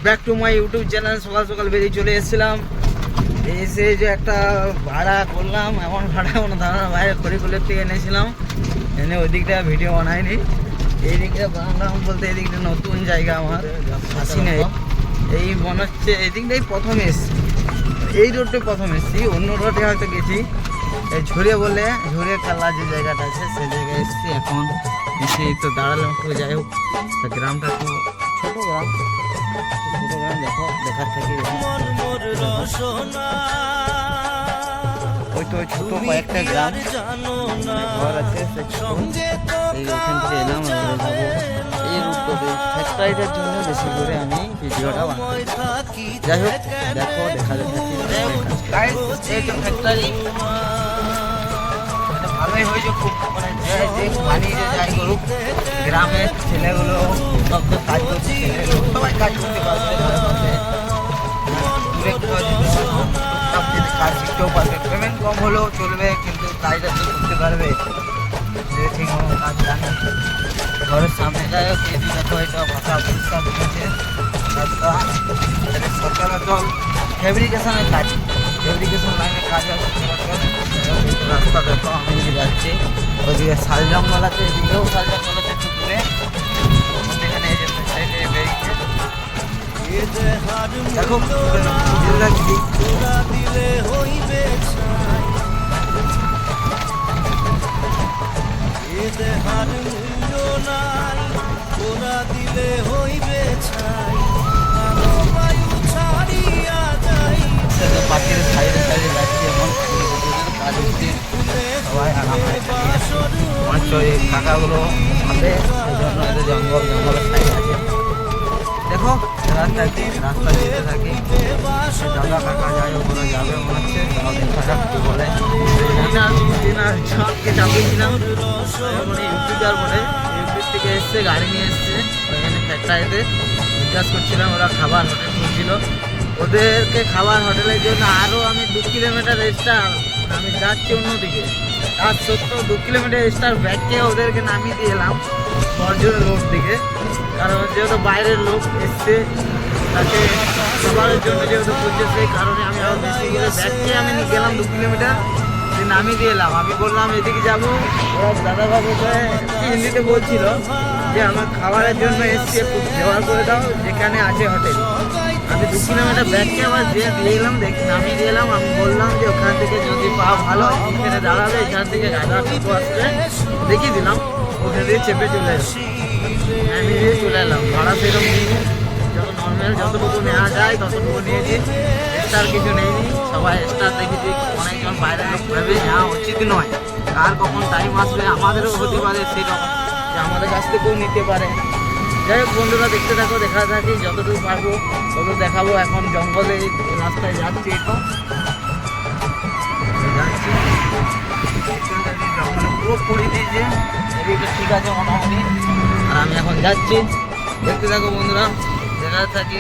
Back to my YouTube channel. সকাল সকাল বেরিয়ে চলে এসেছিলাম, এসে যে একটা ভাড়া করলাম, এমন ভাড়া কোনো ধারণা বাইরে খড়িকুলের থেকে এনেছিলাম, এনে ওই দিকটা ভিডিও বানাইনি। এই দিকটা বানালাম বলতে এই দিকটা নতুন জায়গা আমার, হাসি নেই। এই মনে হচ্ছে এই দিকটাই প্রথম এসছি, এই রোডটাই প্রথম এসছি, অন্য রোডে হয়তো গেছি। এই ঝুড়িয়ে বলে ঝুড়িয়ে খেলা যে জায়গাটা আছে সেই জায়গায় এসছি। এখন এসে তো দাঁড়ালাম একটু, যাই হোক তা গ্রামটা একটু ছোটো গ্রাম, ছোটো গ্রাম দেখো, দেখার থেকে ওই তো ছোট কয়েকটা গ্রাম ঘর আছে, এই ওখান থেকে এলাম। যাবো এই রুটটাতে ফ্যাক্টরিটার জন্য বেশি করে আমি ভিডিওটা বানাই। যাই হোক দেখো, দেখা যাচ্ছে ফ্যাক্টরি ভালোই হয়েছে, খুব মানে বানিয়ে যাই করুক, গ্রামের ছেলেগুলো সব তো কাজ করছে, ছেলেগুলো সবাই কাজ করতে পারবে, কাজ শিখতেও পারবে, পেমেন্ট কম হলেও চলবে, কিন্তু কাজটা তো করতে পারবে যে ঠিক মতো কাজ জানে। ঘরের সামনে যায় এদিকে দেখো, এটা ভাষা পরিষ্কার হয়েছে রাস্তা, সরকারের জল ফেব্রিকেশনের কাজ, ফেব্রিকেশন লাইনের কাজ আছে। রাস্তা দেখো, আমি এদিকে যাচ্ছি, ওইদিকে শাল জঙ্গল আছে, এদিকেও শাল জঙ্গল আছে একটু দূরে, এখানে এই যে সাইডে বেরিয়েছে দেখো, পাখির সাইডে সাইডে যাচ্ছি, এমন কাজ হচ্ছে, সবাই আরামে কাকাগুলো হবে, এই জন্য জঙ্গল জঙ্গলের সাইড আছে। দেখো রাস্তা যেতে থাকি, দাদা কাকা যাই ওরা যাবে মনে হচ্ছে, বলে সবকে চাপিয়েছিলাম মানে ইউপিটার বলে, ইউপির থেকে এসছে, গাড়ি নিয়ে এসছে ওইখানে ফ্যাক্টরিতে জিজ্ঞাসা করছিলাম, ওরা খাবার হোটেল খুঁজছিল, ওদেরকে খাবার হোটেলের জন্য আরও আমি 2 কিলোমিটার এক্সট্রা আমি যাচ্ছি অন্যদিকে, তার সত্ত্বেও 2 কিলোমিটার এক্সট্রা ব্যাগকে ওদেরকে নামিয়ে দিয়ে এলাম বর্জনের লোক দিকে, কারণ যেহেতু বাইরের লোক এসছে তাকে খাবারের জন্য যেহেতু খুঁজছে, সেই কারণে আমি আরও বেশি করে ব্যাগকে আমি গেলাম 2 কিলোমিটার নামিয়ে দিয়ে এলাম। আমি বললাম এদিকে যাবো, ওরা দাদাবাবুকে হিন্দিতে বলছিল যে আমার খাবারের জন্য এসছে, একটু ব্যবহার করে দাও যেখানে আছে হোটেল। আমি 2 কিলোমিটার ব্যাগকে আবার দিয়ে এলাম, নামিয়ে দিয়ে এলাম। আমি বললাম যে ওখান থেকে যদি পাওয়া ভালো এখানে দাঁড়াবে, এখান থেকে গাড়া টোটো আসবে, দেখিয়ে দিলাম, ওখানে দিয়ে চেপে চলে এলাম, আমি দিয়ে চলে এলাম। ভাড়া সেরকম নিয়ে যত নর্মাল যতটুকু নেওয়া যায় ততটুকু নিয়েছি, এক্সট্রার কিছু নেইনি। সবাই এক্সট্রা দেখেছি, অনেকজন বাইরের লোক ভেবে নেওয়া উচিত নয়, কার কখন টাইম আসবে আমাদেরও হতে পারে সেরকম, যে আমাদের কাছ থেকেও নিতে পারে। যাই হোক বন্ধুরা, দেখতে থাকো, দেখা থাকি, যতটুকু পারবো তত দেখাবো। এখন জঙ্গলে রাস্তায় যাচ্ছি, যাচ্ছি জঙ্গলে পুরো পড়ে দিয়েছে, এদিকে ঠিক আছে মোটামুটি, আর আমি এখন যাচ্ছি, দেখতে থাকো বন্ধুরা, দেখা থাকি।